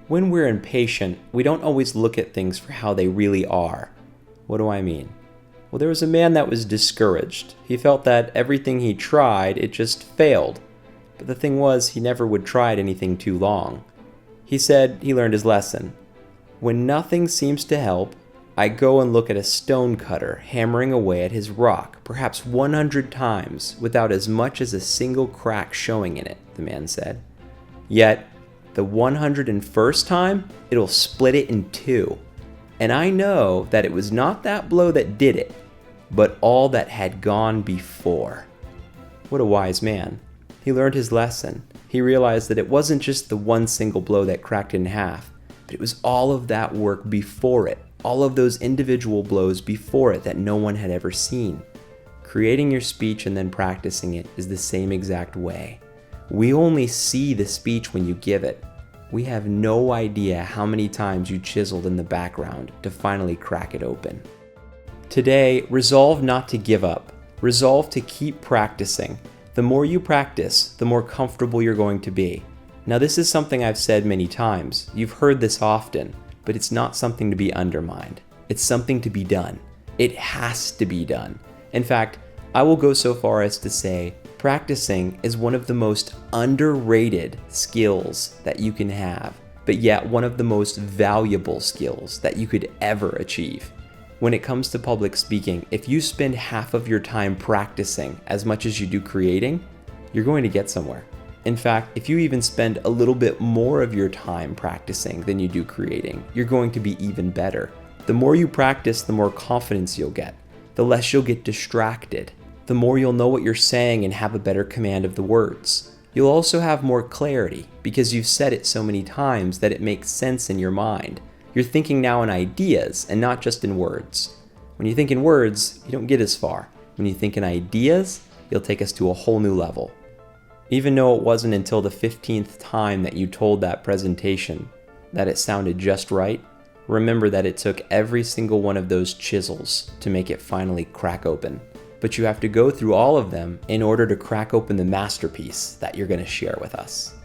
When we're impatient, we don't always look at things for how they really are. What do I mean? Well, there was a man that was discouraged. He felt that everything he tried, it just failed. But the thing was, he never would try anything too long. He said he learned his lesson. When nothing seems to help, I go and look at a stone cutter hammering away at his rock, perhaps 100 times, without as much as a single crack showing in it, the man said. Yet, the 101st time, it'll split it in two. And I know that it was not that blow that did it, but all that had gone before. What a wise man. He learned his lesson. He realized that it wasn't just the one single blow that cracked it in half, but it was all of that work before it, all of those individual blows before it that no one had ever seen. Creating your speech and then practicing it is the same exact way. We only see the speech when you give it. We have no idea how many times you chiseled in the background to finally crack it open. Today, resolve not to give up. Resolve to keep practicing. The more you practice, the more comfortable you're going to be. Now, this is something I've said many times. You've heard this often, but it's not something to be undermined. It's something to be done. It has to be done. In fact, I will go so far as to say practicing is one of the most underrated skills that you can have, but yet one of the most valuable skills that you could ever achieve. When it comes to public speaking, if you spend half of your time practicing as much as you do creating, you're going to get somewhere. In fact, if you even spend a little bit more of your time practicing than you do creating, you're going to be even better. The more you practice, the more confidence you'll get. The less you'll get distracted. The more you'll know what you're saying and have a better command of the words. You'll also have more clarity because you've said it so many times that it makes sense in your mind. You're thinking now in ideas and not just in words. When you think in words, you don't get as far. When you think in ideas, you'll take us to a whole new level. Even though it wasn't until the 15th time that you told that presentation that it sounded just right, remember that it took every single one of those chisels to make it finally crack open. But you have to go through all of them in order to crack open the masterpiece that you're going to share with us.